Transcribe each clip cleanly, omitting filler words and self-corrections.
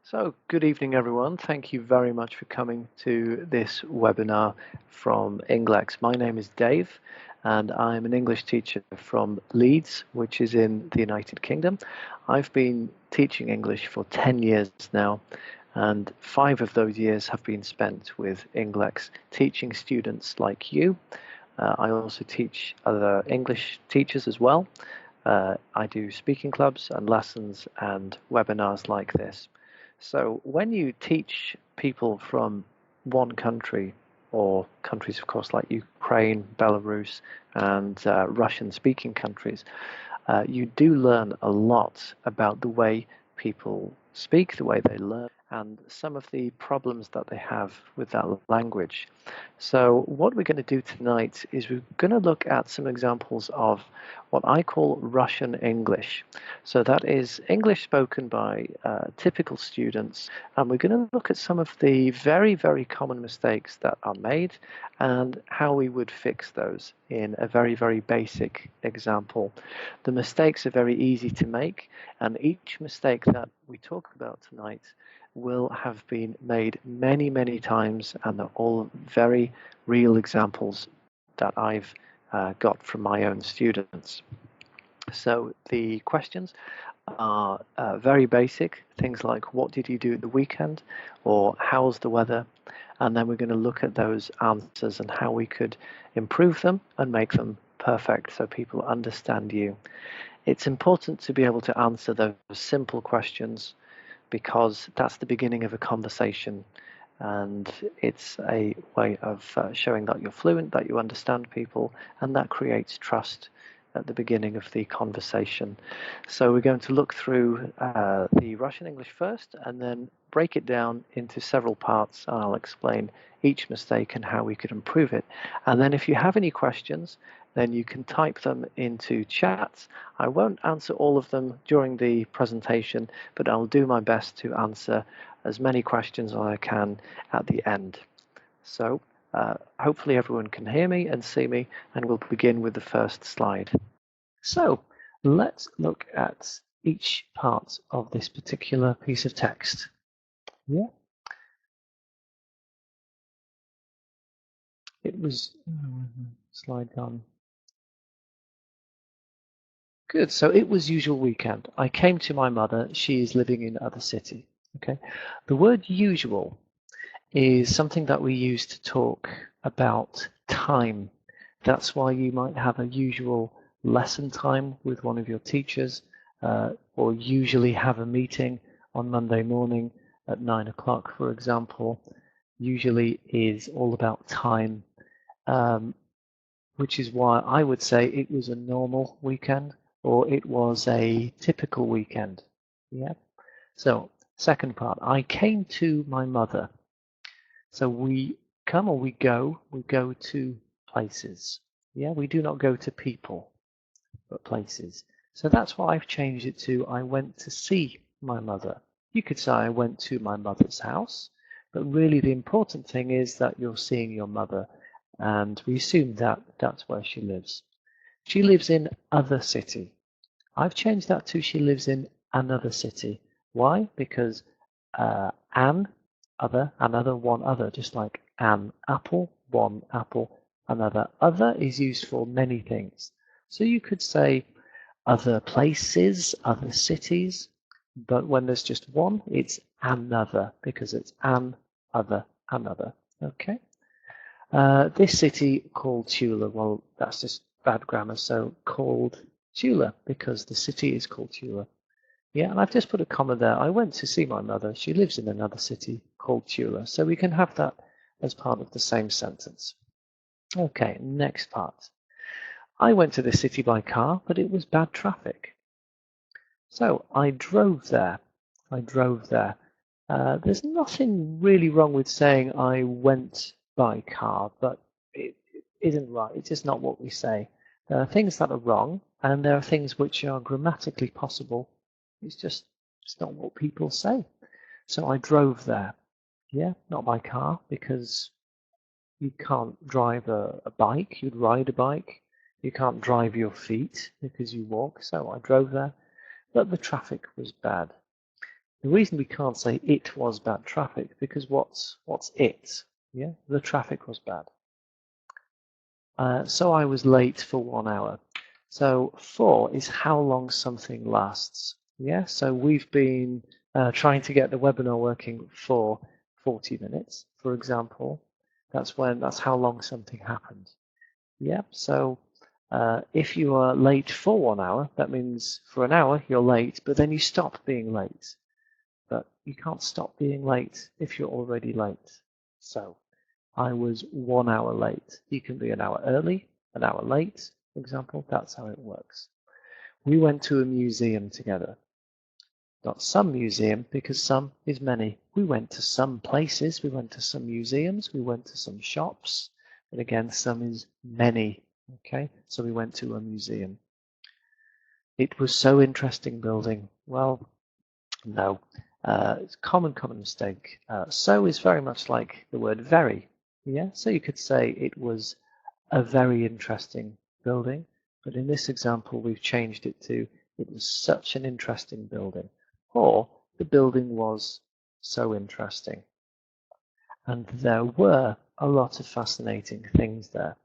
So, good evening, everyone. Thank you very much for coming to this webinar from Ingлекс. My name is Dave, and I'm an English teacher from Leeds, which is in the United Kingdom. I've been teaching English for 10 years now, and 5 of those years have been spent with Ingлекс, teaching students like you. I also teach other English teachers as well. I do speaking clubs and lessons and webinars like this. So when you teach people from one country, or countries, of course, like Ukraine, Belarus, and Russian-speaking countries, you do learn a lot about the way people speak, the way they learn, and some of the problems that they have with that language. So what we're going to do tonight is we're going to look at some examples of what I call Russian English. So that is English spoken by typical students, and we're going to look at some of the very, very common mistakes that are made and how we would fix those in a very, very basic example. The mistakes are very easy to make, and each mistake that we talk about tonight will have been made many, many times, and they're all very real examples that I've got from my own students. So the questions are very basic, things like what did you do at the weekend, or how's the weather, and then we're going to look at those answers and how we could improve them and make them perfect so people understand you. It's important to be able to answer those simple questions because that's the beginning of a conversation, and it's a way of showing that you're fluent, that you understand people, and that creates trust at the beginning of the conversation. So we're going to look through the Russian English first and then break it down into several parts, and I'll explain each mistake and how we could improve it. And then if you have any questions, then you can type them into chat. I won't answer all of them during the presentation, but I'll do my best to answer as many questions as I can at the end. So hopefully everyone can hear me and see me, and we'll begin with the first slide. So let's look at each part of this particular piece of text. Yeah. It was, slide gone. Good, so it was usual weekend. I came to my mother, she is living in other city. Okay, the word usual is something that we use to talk about time. That's why you might have a usual lesson time with one of your teachers, or usually have a meeting on Monday morning at 9 o'clock, for example. Usually is all about time, which is why I would say it was a normal weekend or it was a typical weekend. Yeah. So second part, I came to my mother. So we come or we go to places. Yeah, we do not go to people, but places. So that's why I've changed it to I went to see my mother. You could say I went to my mother's house, but really the important thing is that you're seeing your mother, and we assume that that's where she lives. She lives in other city. I've changed that to she lives in another city. Why? Because an, other, another, one other, just like an apple, one apple, another. Other is used for many things. So you could say other places, other cities, but when there's just one, it's another, because it's an, other, another. Okay. This city called Tula, well, that's just bad grammar, so called Tula, because the city is called Tula. Yeah, and I've just put a comma there. I went to see my mother. She lives in another city called Tula, so we can have that as part of the same sentence. Okay, next part. I went to the city by car, but it was bad traffic. So I drove there. I drove there. There's nothing really wrong with saying I went by car, but it isn't right. It's just not what we say. There are things that are wrong, and there are things which are grammatically possible. It's not what people say. So I drove there. Yeah, not by car, because you can't drive a bike. You'd ride a bike. You can't drive your feet because you walk. So I drove there, but the traffic was bad. The reason we can't say it was bad traffic, because what's it? Yeah, the traffic was bad. So I was late for 1 hour. So for is how long something lasts. Yeah, so we've been trying to get the webinar working for 40 minutes, for example. That's how long something happened. Yeah, so if you are late for 1 hour, that means for an hour you're late, but then you stop being late. But you can't stop being late if you're already late. So I was 1 hour late. You can be an hour early, an hour late, for example. That's how it works. We went to a museum together. Not some museum, because some is many. We went to some places. We went to some museums. We went to some shops. But again, some is many. Okay, so we went to a museum. It was so interesting building. Well, no. It's a common mistake. So is very much like the word very. Yeah, so you could say it was a very interesting building, but in this example we've changed it to it was such an interesting building, or the building was so interesting. And there were a lot of fascinating things there.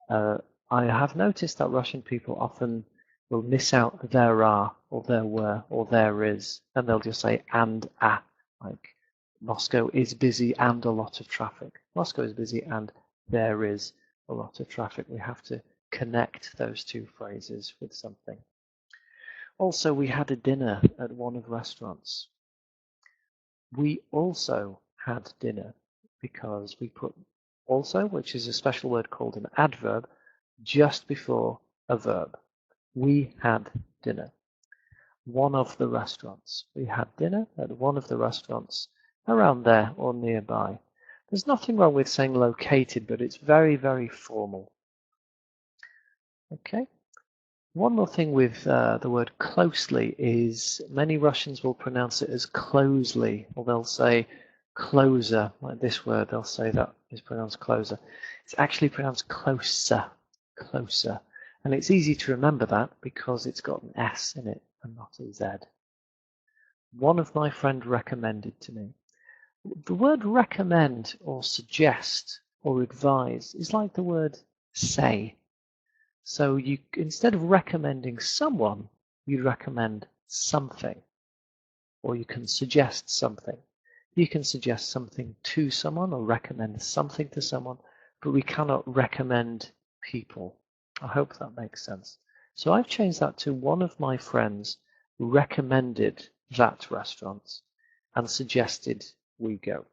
I have noticed that Russian people often will miss out there are, or there were, or there is, and they'll just say and a, like Moscow is busy and a lot of traffic. Moscow is busy and there is a lot of traffic. We have to connect those two phrases with something. Also, we had a dinner at one of the restaurants. We also had dinner because we put also, which is a special word called an adverb, just before a verb. We had dinner. One of the restaurants. We had dinner at one of the restaurants around there or nearby. There's nothing wrong with saying located, but it's very, very formal. Okay. One more thing with the word closely is many Russians will pronounce it as closely, or they'll say closer, like this word, they'll say that is pronounced closer. It's actually pronounced closer, closer. And it's easy to remember that because it's got an S in it and not a Z. One of my friends recommended to me. The word recommend or suggest or advise is like the word say. So you, instead of recommending someone, you'd recommend something. Or you can suggest something. You can suggest something to someone or recommend something to someone, but we cannot recommend people. I hope that makes sense. So I've changed that to one of my friends recommended that restaurant and suggested we go.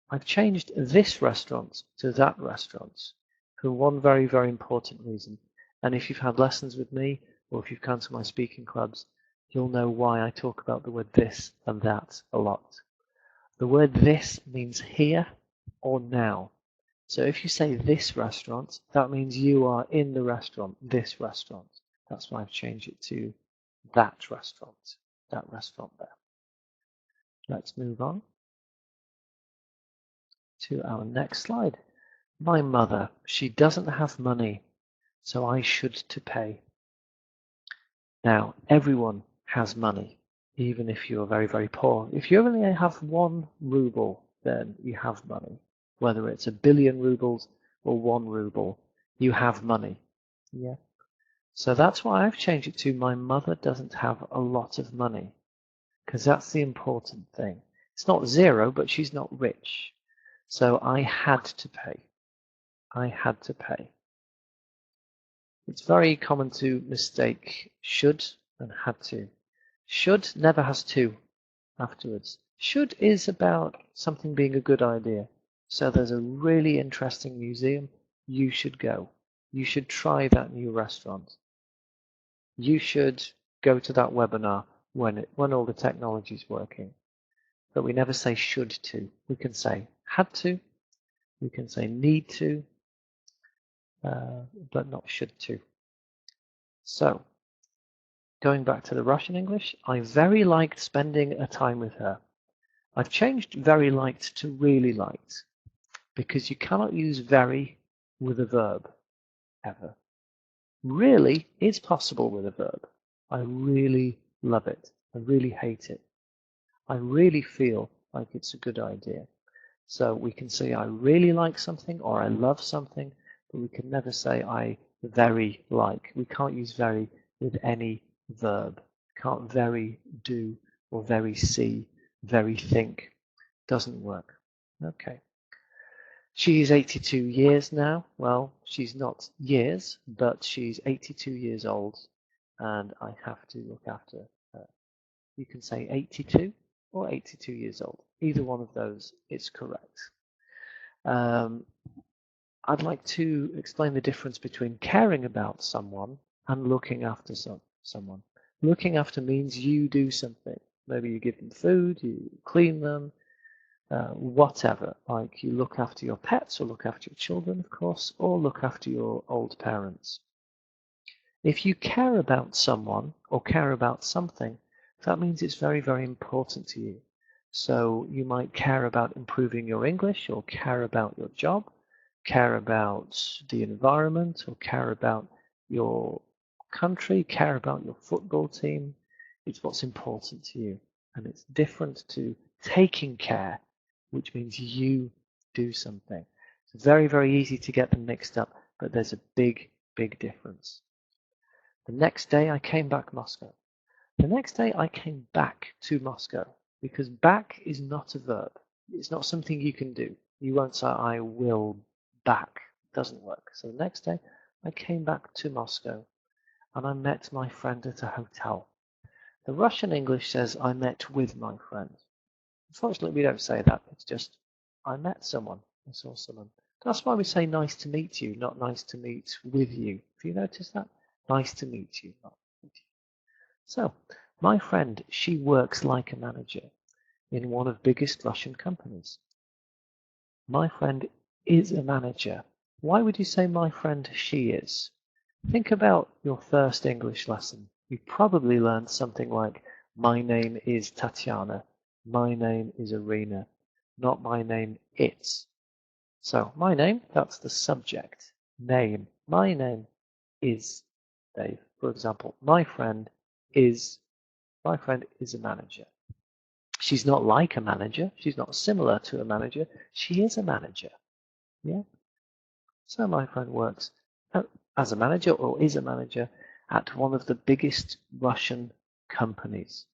I've changed this restaurant to that restaurant for one very, very important reason. And if you've had lessons with me or if you've come to my speaking clubs, you'll know why I talk about the word this and that a lot. The word this means here or now. So if you say this restaurant, that means you are in the restaurant, this restaurant. That's why I've changed it to that restaurant there. Let's move on to our next slide. My mother, she doesn't have money, so I should to pay. Now, everyone has money, even if you're very, very poor. If you only have 1 ruble, then you have money. Whether it's 1 billion rubles or 1 ruble, you have money. Yeah. So that's why I've changed it to my mother doesn't have a lot of money, because that's the important thing. It's not 0, but she's not rich. So I had to pay. I had to pay. It's very common to mistake should and had to. Should never has to afterwards. Should is about something being a good idea. So there's a really interesting museum. You should go. You should try that new restaurant. You should go to that webinar when all the technology is working. But we never say should to. We can say had to. We can say need to. But not should to. So, going back to the Russian English, I very liked spending a time with her. I've changed very liked to really liked, because you cannot use very with a verb, ever. Really is possible with a verb. I really love it. I really hate it. I really feel like it's a good idea. So we can say I really like something or I love something, but we can never say I very like. We can't use very with any verb. Can't very do or very see, very think. Doesn't work. Okay. She is 82 years now. Well, she's not years, but she's 82 years old, and I have to look after her. You can say 82 or 82 years old. Either one of those is correct. I'd like to explain the difference between caring about someone and looking after someone. Looking after means you do something. Maybe you give them food, you clean them, whatever. Like you look after your pets or look after your children, of course, or look after your old parents. If you care about someone or care about something, that means it's very, very important to you. So you might care about improving your English or care about your job, care about the environment or care about your country, care about your football team. It's what's important to you. And it's different to taking care, which means you do something. It's very, very easy to get them mixed up, but there's a big, big difference. The next day I came back to Moscow. The next day I came back to Moscow, because back is not a verb. It's not something you can do. You won't say I will back. It doesn't work. So the next day I came back to Moscow and I met my friend at a hotel. The Russian English says I met with my friend. Unfortunately, we don't say that. It's just I met someone. I saw someone. That's why we say nice to meet you, not nice to meet with you. Have you noticed that? Nice to meet you, not with you. So, my friend, she works like a manager in one of the biggest Russian companies. My friend is a manager. Why would you say my friend, she is? Think about your first English lesson. You probably learned something like, my name is Tatiana, my name is Irina, not my name it's. So, my name, that's the subject. Name, my name is Dave. For example, my friend is a manager. She's not like a manager. She's not similar to a manager. She is a manager. Yeah. So my friend works as a manager or is a manager at one of the biggest Russian companies.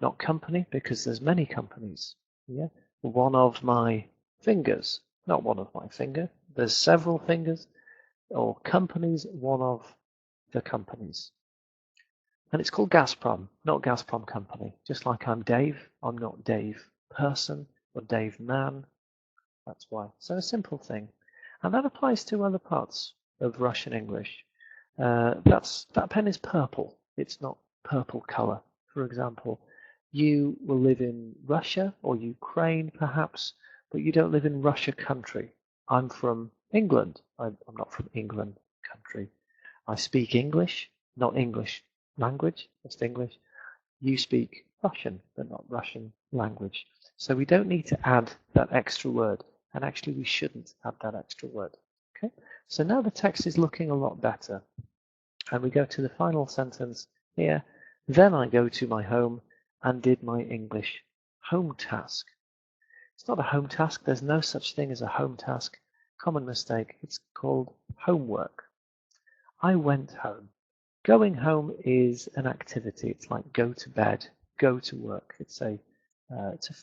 Not company, because there's many companies. Yeah. One of my fingers. Not one of my finger. There's several fingers. Or companies, one of the companies. And it's called Gazprom, not Gazprom Company. Just like I'm Dave, I'm not Dave Person or Dave Man. That's why. So a simple thing. And that applies to other parts of Russian English. That pen is purple. It's not purple color. For example, you will live in Russia or Ukraine perhaps, but you don't live in Russia country. I'm from England. I'm not from England country. I speak English, not English language, just English. You speak Russian, but not Russian language. So we don't need to add that extra word, and actually we shouldn't add that extra word. Okay, so now the text is looking a lot better. And we go to the final sentence here. Then I go to my home and did my English home task. It's not a home task. There's no such thing as a home task. Common mistake. It's called homework. I went home. Going home is an activity. It's like go to bed, go to work. It's a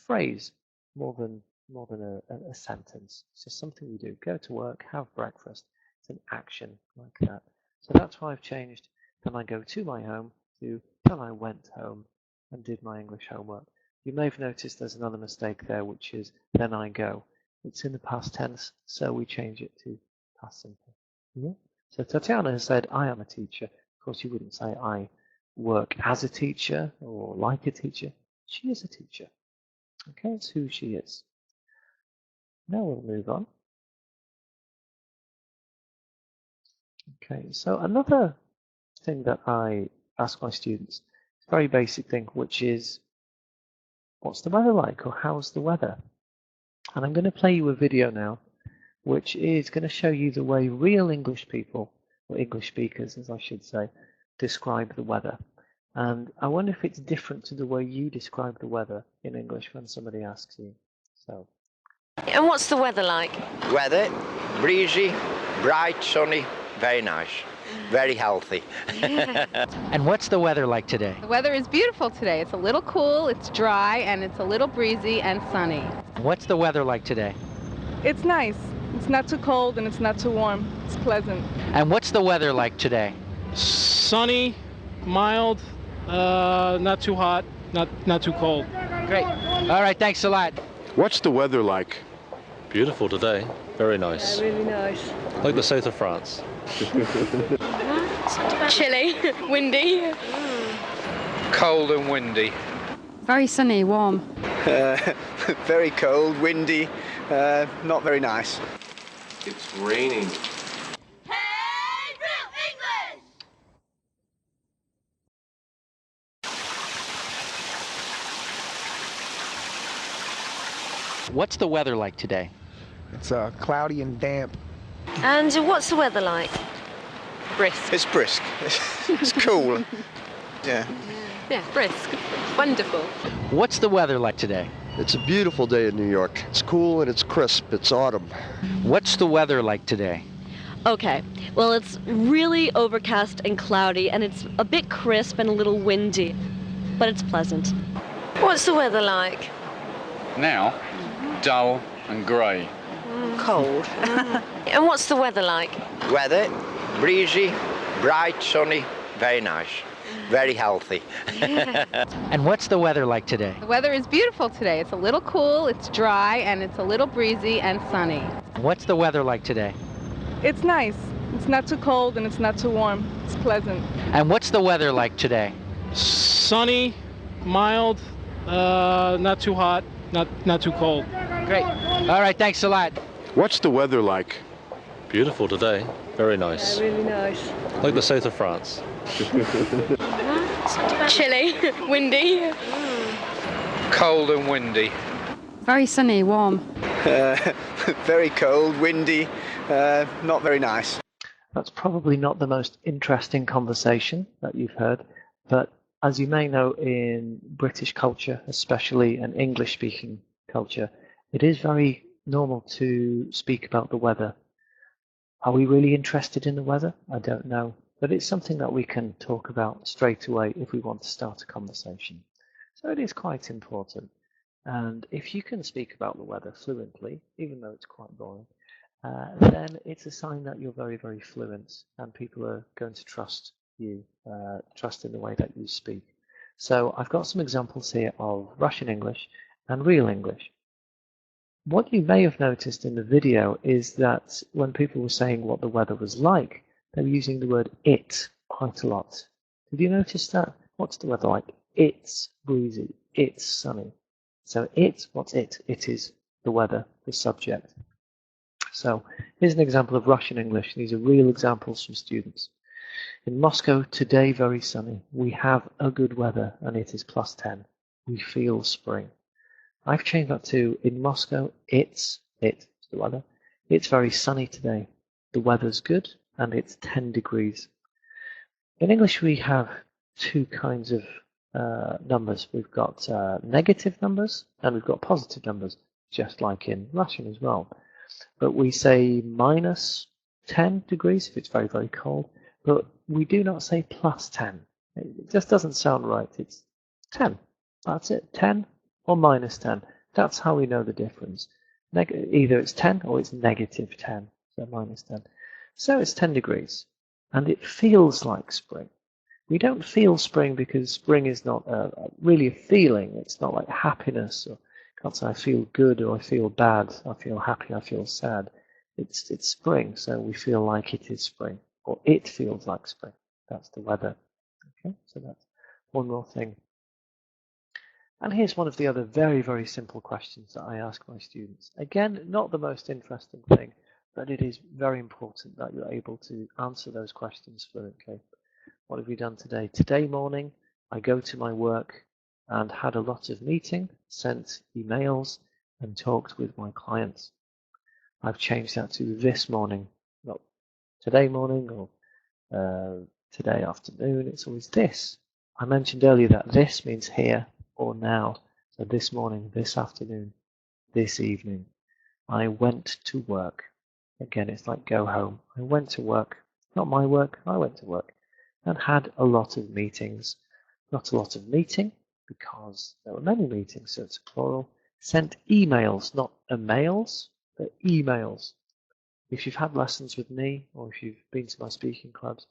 phrase more than a sentence. It's just something we do. Go to work, have breakfast. It's an action like that. So that's why I've changed. Then I go to my home to then I went home and did my English homework. You may have noticed there's another mistake there, which is then I go. It's in the past tense, so we change it to past simple. Yeah. So Tatiana has said, I am a teacher. Of course, you wouldn't say I work as a teacher or like a teacher. She is a teacher. Okay, it's who she is. Now we'll move on. Okay, so another thing that I ask my students, a very basic thing, which is, what's the weather like, or how's the weather? And I'm going to play you a video now, which is going to show you the way real English people, or English speakers, as I should say, describe the weather. And I wonder if it's different to the way you describe the weather in English when somebody asks you. So. And what's the weather like? Weather, breezy, bright, sunny, very nice, very healthy. And what's the weather like today? The weather is beautiful today. It's a little cool, it's dry, and it's a little breezy and sunny. What's the weather like today? It's nice. It's not too cold and it's not too warm. It's pleasant. And what's the weather like today? Sunny, mild, not too hot, not too cold. Great. All right, thanks a lot. What's the weather like? Beautiful today. Very nice. Yeah, really nice. Like the south of France. Chilly, windy. Cold and windy. Very sunny, warm. Very cold, windy, not very nice. It's raining. What's the weather like today? It's cloudy and damp. And what's the weather like? Brisk. It's brisk. It's cool. Yeah. Yeah, brisk. Wonderful. What's the weather like today? It's a beautiful day in New York. It's cool and it's crisp. It's autumn. What's the weather like today? Okay, well, it's really overcast and cloudy, and it's a bit crisp and a little windy, but it's pleasant. What's the weather like? Now, dull and grey. Cold. And what's the weather like? Weather, breezy, bright, sunny, very nice, very healthy. And what's the weather like today? The weather is beautiful today. It's a little cool, it's dry, and it's a little breezy and sunny. What's the weather like today? It's nice. It's not too cold and it's not too warm. It's pleasant. And what's the weather like today? Sunny, mild, not too hot, not too cold. Great. All right, thanks a lot. What's the weather like? Beautiful today. Very nice. Yeah, really nice. Like the south of France. Chilly, windy. Cold and windy. Very sunny, warm. Very cold, windy, not very nice. That's probably not the most interesting conversation that you've heard, but as you may know, in British culture, especially an English-speaking culture, it is very normal to speak about the weather. Are we really interested in the weather? I don't know, but it's something that we can talk about straight away if we want to start a conversation. So it is quite important. And if you can speak about the weather fluently, even though it's quite boring, then it's a sign that you're very, very fluent and people are going to trust you, trust in the way that you speak. So I've got some examples here of Russian English and real English. What you may have noticed in the video is that when people were saying what the weather was like, they were using the word it quite a lot. Did you notice that? What's the weather like? It's breezy. It's sunny. So what's it? It is the weather, the subject. So here's an example of Russian English. These are real examples from students. In Moscow, today very sunny. We have a good weather and it is +10. We feel spring. I've changed that to, in Moscow, it's the weather. It's very sunny today. The weather's good and it's 10 degrees. In English, we have two kinds of numbers. We've got negative numbers and we've got positive numbers, just like in Russian as well. But we say -10 degrees if it's very, very cold, but we do not say +10. It just doesn't sound right. It's 10. That's it. 10 or -10. That's how we know the difference. Either it's 10 or it's -10, so -10. So it's 10 degrees, and it feels like spring. We don't feel spring because spring is not really a feeling. It's not like happiness, or can't say I feel good or I feel bad, I feel happy, I feel sad. It's spring, so we feel like it is spring, or it feels like spring. That's the weather. Okay, so that's one more thing. And here's one of the other very, very simple questions that I ask my students. Again, not the most interesting thing, but it is very important that you're able to answer those questions fluently. What have you done today? Today morning, I go to my work and had a lot of meeting, sent emails, and talked with my clients. I've changed that to this morning, not today morning or today afternoon. It's always this. I mentioned earlier that this means here or now. So this morning, this afternoon, this evening. I went to work. Again, it's like go home. I went to work. Not my work, I went to work. And had a lot of meetings. Not a lot of meeting, because there were many meetings, so it's plural. Sent emails, not emails, but emails. If you've had lessons with me, or if you've been to my speaking clubs,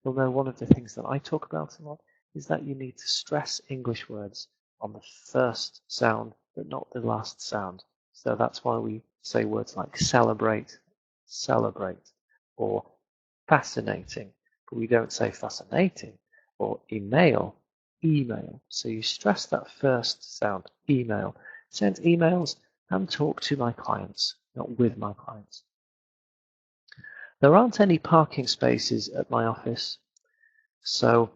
you'll know one of the things that I talk about a lot is that you need to stress English words on the first sound, but not the last sound. So that's why we say words like celebrate, or fascinating, but we don't say fascinating, or email. So you stress that first sound, email. Send emails and talk to my clients, not with my clients. There aren't any parking spaces at my office, so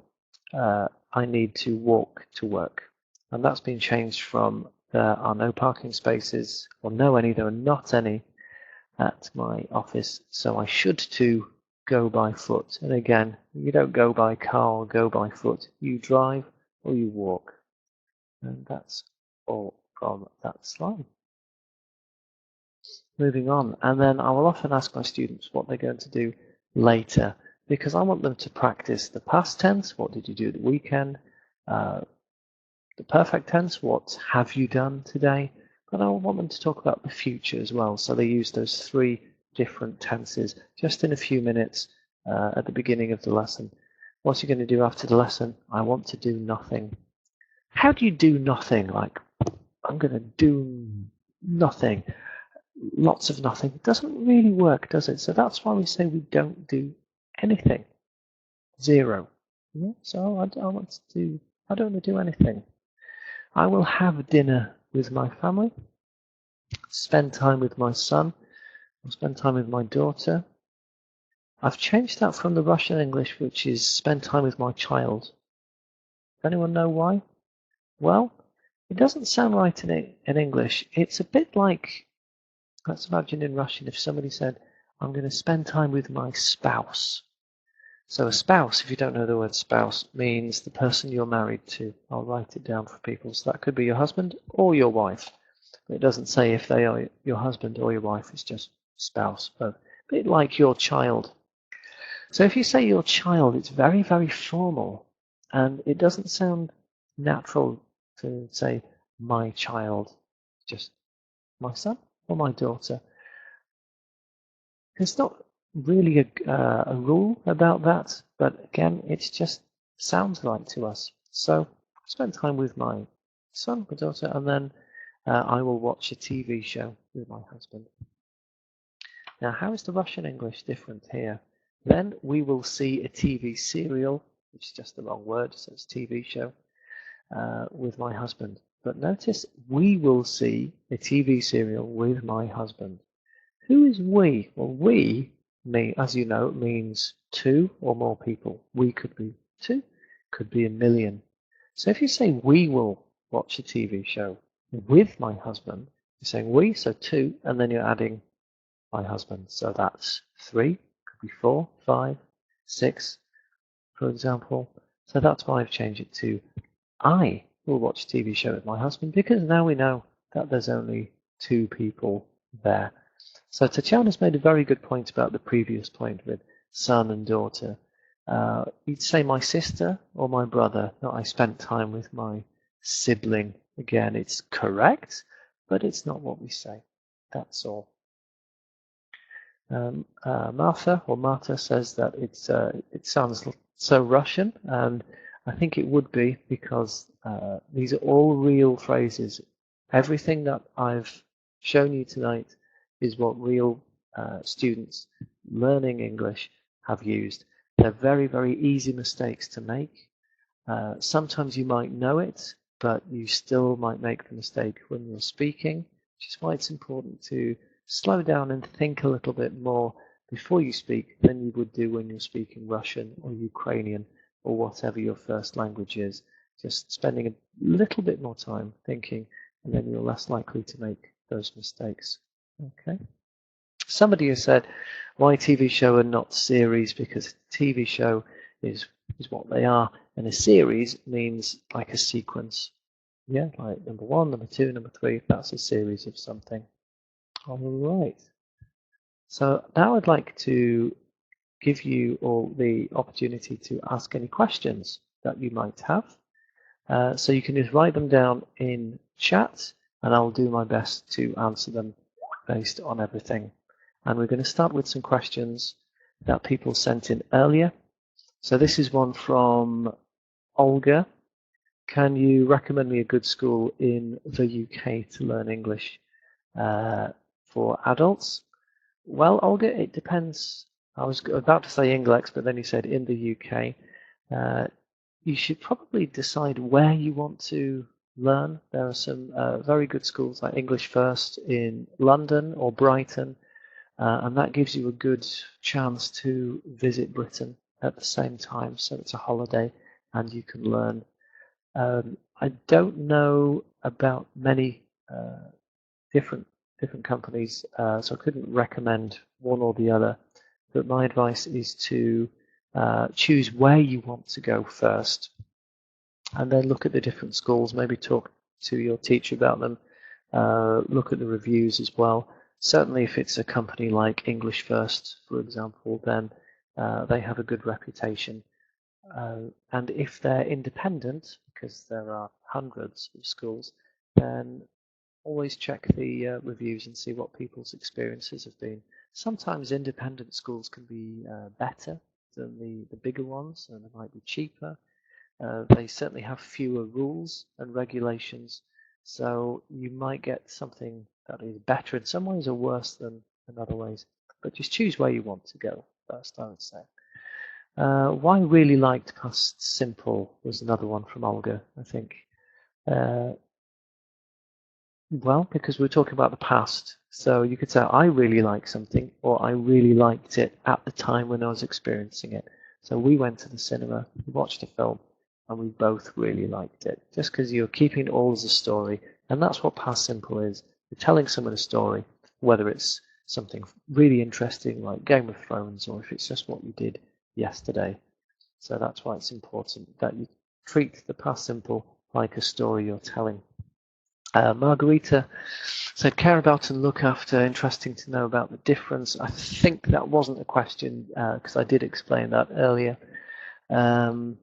I need to walk to work. And that's been changed from there are no parking spaces, or there are not any at my office, so I should to go by foot. And again, you don't go by car or go by foot. You drive or you walk. And that's all from that slide. Moving on, and then I will often ask my students what they're going to do later, because I want them to practice the past tense, what did you do the weekend, the perfect tense, what have you done today, but I want them to talk about the future as well, so they use those 3 different tenses just in a few minutes at the beginning of the lesson. What are you going to do after the lesson? I want to do nothing. How do you do nothing? Like, I'm going to do nothing. Lots of nothing. It doesn't really work, does it? So that's why we say we don't do anything. 0. Yeah? So I don't want to do anything. I will have dinner with my family, spend time with my son, or spend time with my daughter. I've changed that from the Russian English, which is spend time with my child. Does anyone know why? Well, it doesn't sound right in English. It's a bit like, let's imagine in Russian if somebody said, I'm going to spend time with my spouse. So a spouse, if you don't know the word spouse, means the person you're married to. I'll write it down for people. So that could be your husband or your wife. It doesn't say if they are your husband or your wife, it's just spouse. But a bit like your child. So if you say your child, it's very, very formal. And it doesn't sound natural to say my child, just my son or my daughter. It's not really a rule about that, but again, it just sounds right to us. So I spend time with my son, my daughter, and then I will watch a TV show with my husband. Now, how is the Russian English different here? Then we will see a TV serial, which is just the wrong word, so it's TV show, with my husband. But notice, we will see a TV serial with my husband. Who is we? Well, we, as you know, means 2 or more people. We could be 2, could be 1 million. So if you say we will watch a TV show with my husband, you're saying we, so 2, and then you're adding my husband. So that's 3, could be 4, 5, 6, for example. So that's why I've changed it to I will watch a TV show with my husband, because now we know that there's only 2 people there. So Tatjana's made a very good point about the previous point with son and daughter. You'd say my sister or my brother, not I spent time with my sibling. Again, it's correct, but it's not what we say. That's all. Martha says that it sounds so Russian, and I think it would be because these are all real phrases. Everything that I've shown you tonight is what real students learning English have used. They're very, very easy mistakes to make. Sometimes you might know it, but you still might make the mistake when you're speaking, which is why it's important to slow down and think a little bit more before you speak than you would do when you're speaking Russian or Ukrainian or whatever your first language is. Just spending a little bit more time thinking, and then you're less likely to make those mistakes. Okay. Somebody has said, why TV show and not series? Because TV show is what they are. And a series means like a sequence. Yeah, like number 1, number 2, number 3, that's a series of something. All right. So now I'd like to give you all the opportunity to ask any questions that you might have. So you can just write them down in chat, and I'll do my best to answer them based on everything. And we're going to start with some questions that people sent in earlier. So this is one from Olga. Can you recommend me a good school in the UK to learn English for adults? Well, Olga, it depends. I was about to say Ingleks, but then you said in the UK. You should probably decide where you want to learn. There are some very good schools like English First in London or Brighton, and that gives you a good chance to visit Britain at the same time. So it's a holiday and you can learn. I don't know about many different companies, so I couldn't recommend one or the other, but my advice is to choose where you want to go first, and then look at the different schools, maybe talk to your teacher about them, look at the reviews as well. Certainly if it's a company like English First, for example, then they have a good reputation. And if they're independent, because there are hundreds of schools, then always check the reviews and see what people's experiences have been. Sometimes independent schools can be better than the bigger ones, and they might be cheaper. They certainly have fewer rules and regulations, so you might get something that is better in some ways or worse than in other ways. But just choose where you want to go first, I would say. Why I really liked past simple was another one from Olga, I think. Well, because we're talking about the past. So you could say, I really like something, or I really liked it at the time when I was experiencing it. So we went to the cinema, we watched a film, and we both really liked it. Just because you're keeping it all as a story. And that's what past simple is. You're telling someone a story, whether it's something really interesting like Game of Thrones, or if it's just what you did yesterday. So that's why it's important that you treat the past simple like a story you're telling. Margarita said, care about and look after, interesting to know about the difference. I think that wasn't a question because I did explain that earlier. So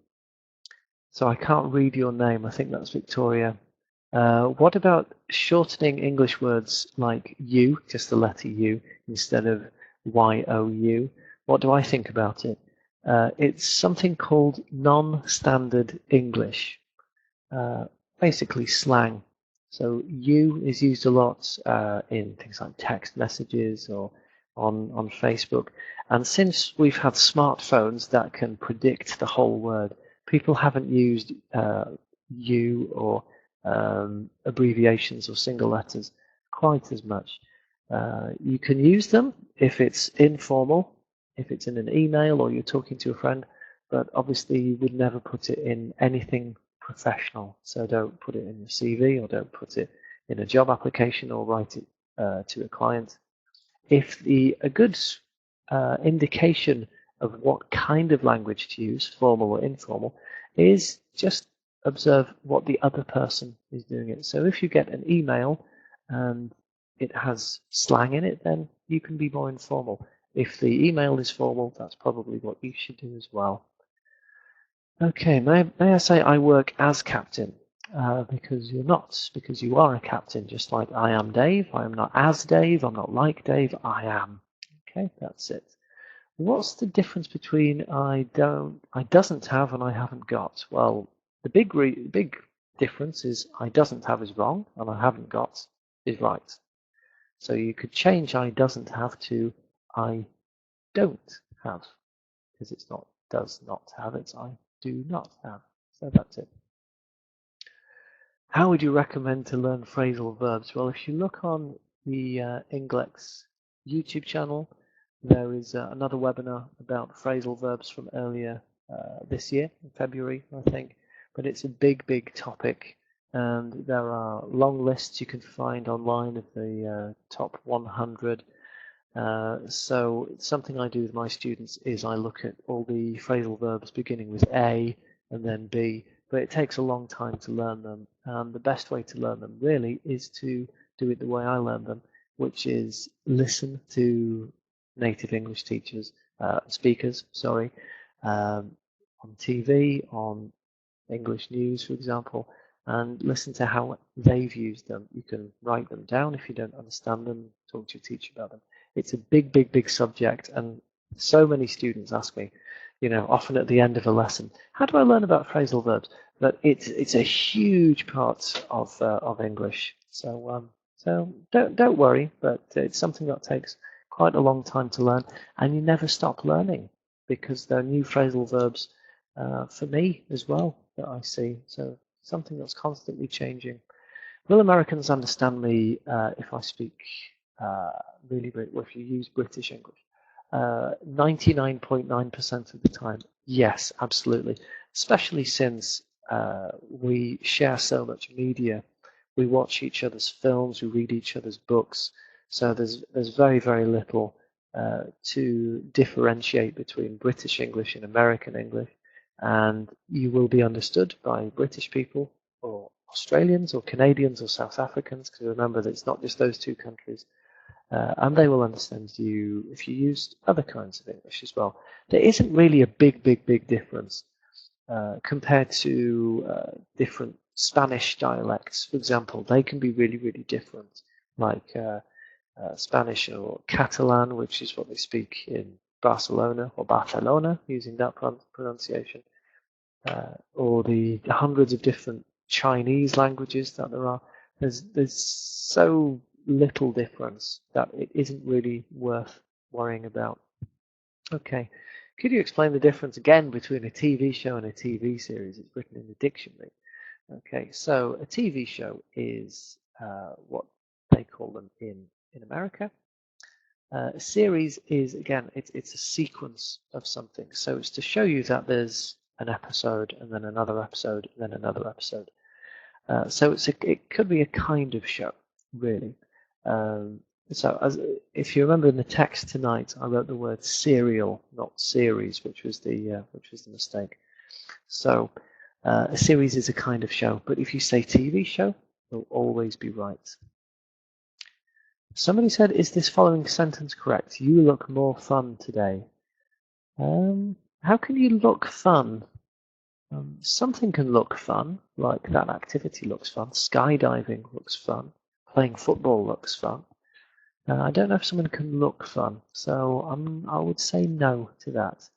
I can't read your name. I think that's Victoria. What about shortening English words like you, just the letter U, instead of Y-O-U? What do I think about it? It's something called non-standard English, basically slang. So you is used a lot in things like text messages or on Facebook. And since we've had smartphones that can predict the whole word, people haven't used you or abbreviations or single letters quite as much. You can use them if it's informal, if it's in an email or you're talking to a friend, but obviously you would never put it in anything professional. So don't put it in your CV or don't put it in a job application or write it to a client. If a good indication of what kind of language to use, formal or informal, is just observe what the other person is doing it. So if you get an email and it has slang in it, then you can be more informal. If the email is formal, that's probably what you should do as well. Okay, may I say I work as captain? Because you're not, because you are a captain, just like I am Dave. I am not as Dave, I'm not like Dave, I am. Okay, that's it. What's the difference between I doesn't have and I haven't got? Well, the big difference is I doesn't have is wrong and I haven't got is right. So you could change I doesn't have to I don't have, because it's not does not have, it's I do not have. So that's it. How would you recommend to learn phrasal verbs? Well, if you look on the Ingleks YouTube channel, there is another webinar about phrasal verbs from earlier this year, in February, I think. But it's a big topic, and there are long lists you can find online of the top 100. So something I do with my students is I look at all the phrasal verbs beginning with A and then B, but it takes a long time to learn them. And the best way to learn them really is to do it the way I learned them, which is listen to native English teachers, speakers, sorry, on TV, on English news, for example, and listen to how they've used them. You can write them down if you don't understand them, talk to your teacher about them. It's a big, big, big subject, and so many students ask me, often at the end of a lesson, how do I learn about phrasal verbs? But it's a huge part of English. So don't worry, but it's something that takes quite a long time to learn, and you never stop learning because there are new phrasal verbs for me as well that I see. So something that's constantly changing. Will Americans understand me if I speak if you use British English? 99.9% of the time, yes, absolutely. Especially since we share so much media. We watch each other's films, we read each other's books. So there's very, very little to differentiate between British English and American English. And you will be understood by British people or Australians or Canadians or South Africans, because remember that it's not just those two countries. And they will understand you if you use other kinds of English as well. There isn't really a big, big, big difference compared to different Spanish dialects. For example, they can be really, really different, like Spanish or Catalan, which is what they speak in Barcelona or Barcelona, using that pronunciation, or the hundreds of different Chinese languages that there are. There's so little difference that it isn't really worth worrying about. Okay, could you explain the difference again between a TV show and a TV series? It's written in the dictionary. Okay, so a TV show is what they call them in America. A series is, again, it's a sequence of something. So it's to show you that there's an episode and then another episode and then another episode. So it could be a kind of show, really. If you remember in the text tonight, I wrote the word serial, not series, which was the mistake. So a series is a kind of show, but if you say TV show, you'll always be right. Somebody said, is this following sentence correct? You look more fun today. How can you look fun? Something can look fun, like that activity looks fun. Skydiving looks fun. Playing football looks fun. I don't know if someone can look fun, so I would say no to that.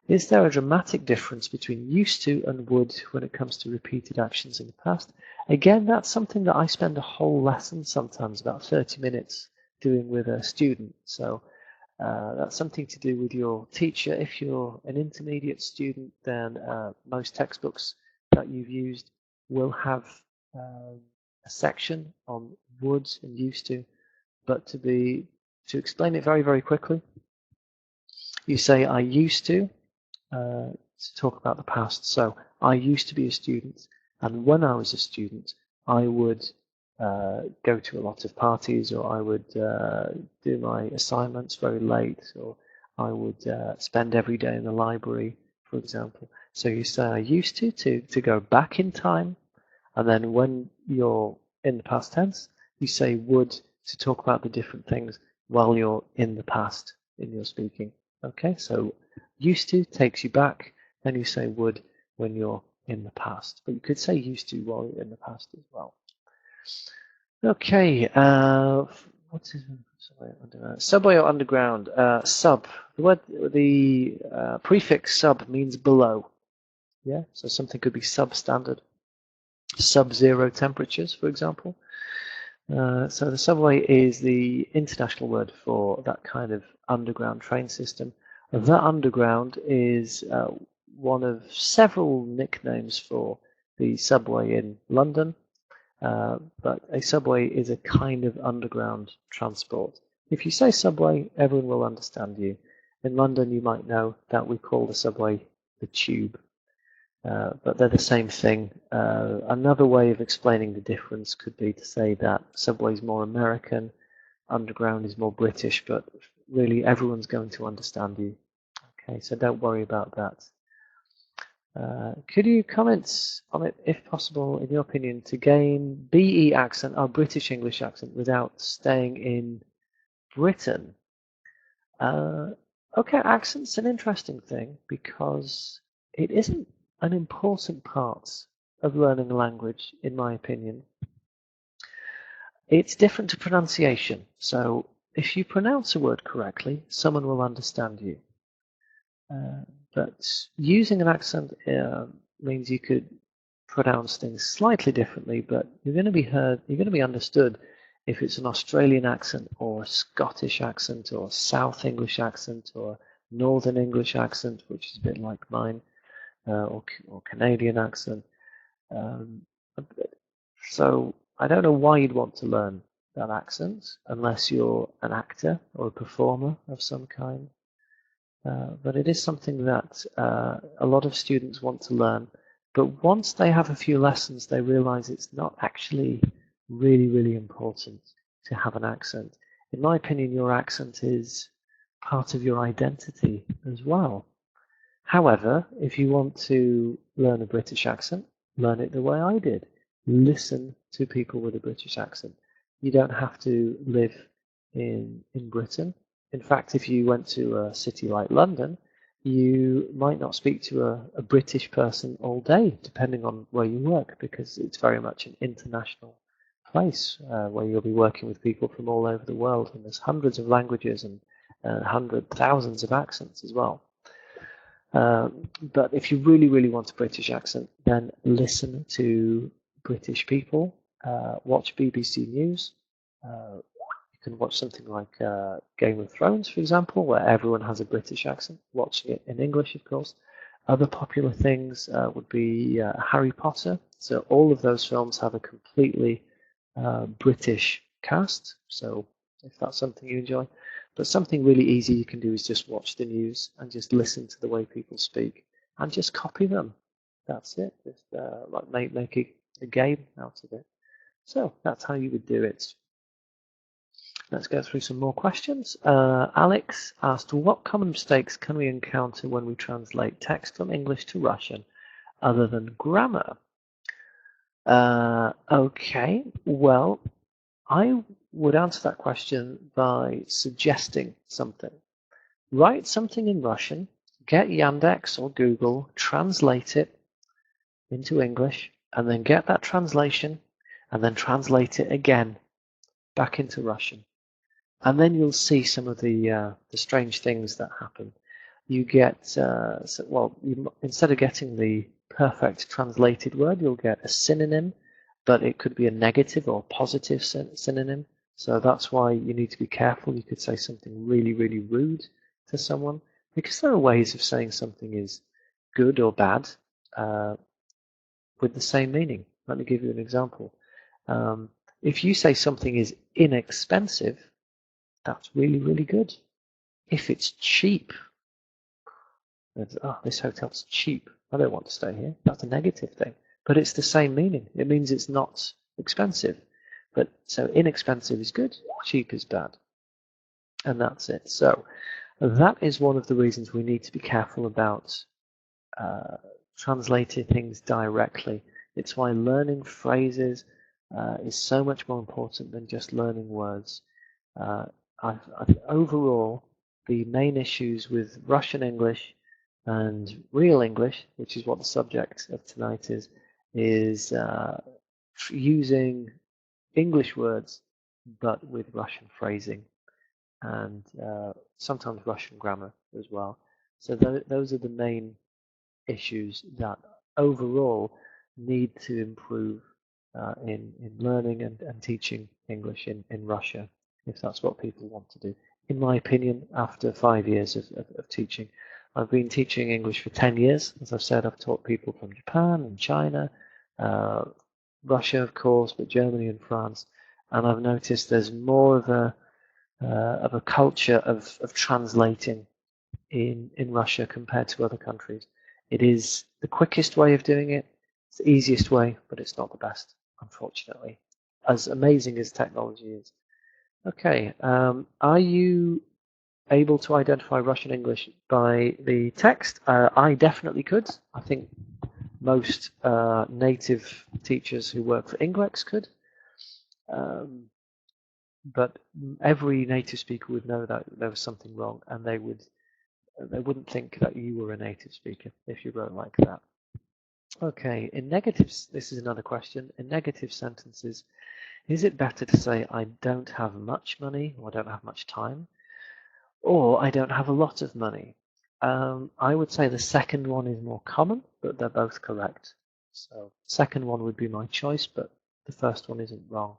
Is there a dramatic difference between used to and would when it comes to repeated actions in the past? Again, that's something that I spend a whole lesson, sometimes about 30 minutes, doing with a student. So that's something to do with your teacher. If you're an intermediate student, then most textbooks that you've used will have a section on would and used to. But to explain it very, very quickly, you say I used to talk about the past. So I used to be a student, and when I was a student, I would go to a lot of parties, or I would do my assignments very late, or I would spend every day in the library, for example. So you say I used to go back in time, and then when you're in the past tense, you say would to talk about the different things while you're in the past in your speaking. Okay, so used to takes you back, then you say would when you're in the past. But you could say used to while you're in the past as well. Okay, what is subway or underground? Sub. The prefix sub means below. Yeah, so something could be substandard. Sub-zero temperatures, for example. So the subway is the international word for that kind of underground train system. That underground is one of several nicknames for the subway in London, but a subway is a kind of underground transport. If you say subway, everyone will understand you. In London, you might know that we call the subway the tube. But they're the same thing. Another way of explaining the difference could be to say that subway is more American, underground is more British, but really everyone's going to understand you. Okay, so don't worry about that. Could you comment on it, if possible, in your opinion, to gain BE accent or British English accent without staying in Britain? Okay, accent's an interesting thing because it isn't an important part of learning a language, in my opinion. It's different to pronunciation. So if you pronounce a word correctly, someone will understand you. But using an accent means you could pronounce things slightly differently, but you're going to be heard, you're going to be understood if it's an Australian accent or a Scottish accent or a South English accent or a Northern English accent, which is a bit like mine, or Canadian accent. So I don't know why you'd want to learn that accent unless you're an actor or a performer of some kind. But it is something that a lot of students want to learn. But once they have a few lessons, they realize it's not actually really, really important to have an accent. In my opinion, your accent is part of your identity as well. However, if you want to learn a British accent, learn it the way I did. Listen to people with a British accent. You don't have to live in Britain. In fact, if you went to a city like London, you might not speak to a British person all day, depending on where you work, because it's very much an international place where you'll be working with people from all over the world, and there's hundreds of languages and thousands of accents as well. But if you really, really want a British accent, then listen to British people, watch BBC News. You can watch something like Game of Thrones, for example, where everyone has a British accent, watching it in English, of course. Other popular things would be Harry Potter. So all of those films have a completely British cast, so if that's something you enjoy. But something really easy you can do is just watch the news and just listen to the way people speak and just copy them. That's it. Just like make a game out of it. So that's how you would do it. Let's go through some more questions. Alex asked, what common mistakes can we encounter when we translate text from English to Russian other than grammar? Okay, well, I would answer that question by suggesting something. Write something in Russian, get Yandex or Google, translate it into English, and then get that translation, and then translate it again back into Russian. And then you'll see some of the strange things that happen. You get, instead of getting the perfect translated word, you'll get a synonym, but it could be a negative or positive synonym. So that's why you need to be careful. You could say something really, really rude to someone, because there are ways of saying something is good or bad with the same meaning. Let me give you an example. If you say something is inexpensive, that's really, really good. If it's cheap, this hotel's cheap, I don't want to stay here. That's a negative thing. But it's the same meaning. It means it's not expensive. But so inexpensive is good, cheap is bad. And that's it. So that is one of the reasons we need to be careful about translating things directly. It's why learning phrases is so much more important than just learning words. Overall, the main issues with Russian English and real English, which is what the subject of tonight is using English words but with Russian phrasing and sometimes Russian grammar as well. So those are the main issues that overall need to improve in learning and teaching English in Russia, if that's what people want to do. In my opinion, after 5 years of teaching, I've been teaching English for 10 years. As I've said, I've taught people from Japan and China, Russia, of course, but Germany and France. And I've noticed there's more of a culture of translating in Russia compared to other countries. It is the quickest way of doing it. It's the easiest way, but it's not the best, unfortunately, as amazing as technology is. Okay, are you able to identify Russian English by the text? I definitely could. I think most native teachers who work for Ingлекс could. But every native speaker would know that there was something wrong, and they wouldn't think that you were a native speaker if you wrote like that. Okay, in negatives, this is another question. In negative sentences, is it better to say I don't have much money, or I don't have much time, or I don't have a lot of money? I would say the second one is more common, but they're both correct. So second one would be my choice, but the first one isn't wrong.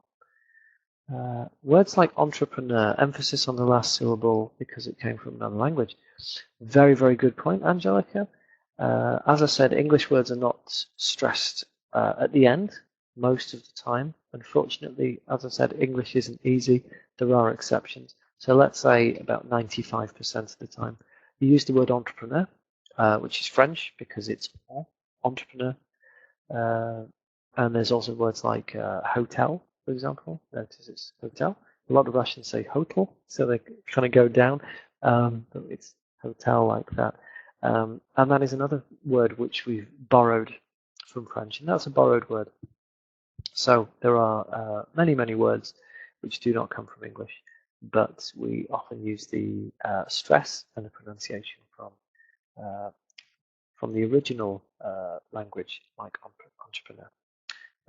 Words like entrepreneur, emphasis on the last syllable because it came from another language. Very, very good point, Angelica. As I said, English words are not stressed at the end most of the time. Unfortunately, as I said, English isn't easy. There are exceptions. So let's say about 95% of the time. You use the word entrepreneur, which is French because it's entrepreneur. And there's also words like hotel, for example. Notice it's hotel. A lot of Russians say hotel, so they kind of go down. But it's hotel like that. And that is another word which we've borrowed from French, and that's a borrowed word. So there are many, many words which do not come from English, but we often use the stress and the pronunciation from the original language, like entrepreneur.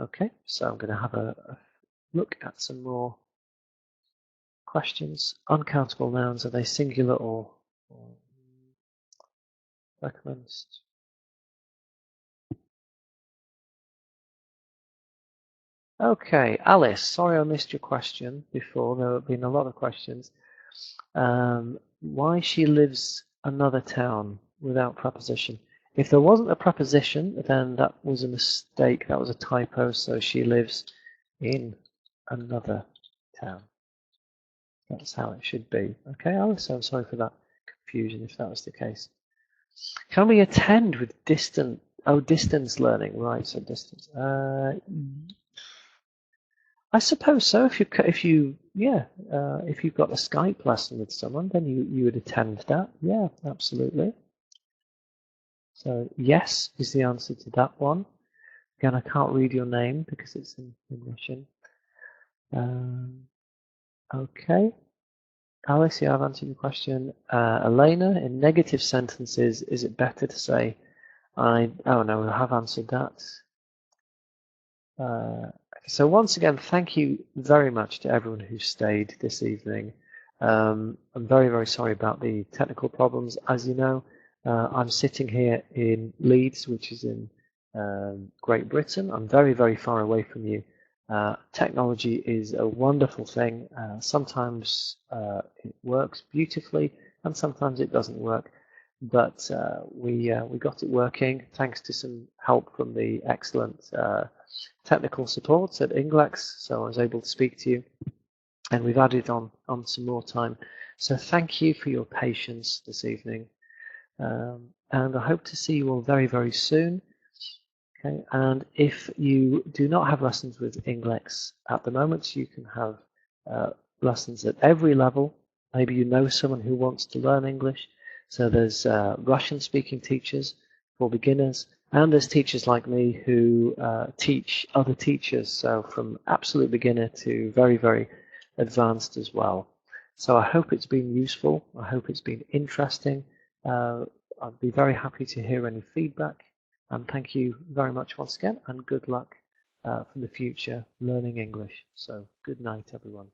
Okay, so I'm going to have a look at some more questions. Uncountable nouns, are they singular or recommends? Okay, Alice, sorry I missed your question before. There have been a lot of questions. Why she lives another town without preposition. If there wasn't a preposition, then that was a mistake. That was a typo. So she lives in another town. That's how it should be. Okay, Alice, I'm sorry for that confusion if that was the case. Can we attend with distance learning? Right, so distance. I suppose so. If you've got a Skype lesson with someone, then you would attend that. Yeah, absolutely. So yes is the answer to that one. Again, I can't read your name because it's in Russian. Okay. Alice, yeah, I've answered your question. Elena, in negative sentences, is it better to say oh no, I have answered that. So once again, thank you very much to everyone who stayed this evening. I'm very, very sorry about the technical problems. As you know, I'm sitting here in Leeds, which is in Great Britain. I'm very, very far away from you. Technology is a wonderful thing. Sometimes it works beautifully, and sometimes it doesn't work. But we got it working thanks to some help from the excellent technical support at Ingлекс, so I was able to speak to you, and we've added on some more time. So thank you for your patience this evening, and I hope to see you all very, very soon. Okay, and if you do not have lessons with Ingлекс at the moment, you can have lessons at every level. Maybe you know someone who wants to learn English. So there's Russian-speaking teachers for beginners, and there's teachers like me who teach other teachers, so from absolute beginner to very, very advanced as well. So I hope it's been useful. I hope it's been interesting. I'd be very happy to hear any feedback. And thank you very much once again, and good luck for the future learning English. So good night, everyone.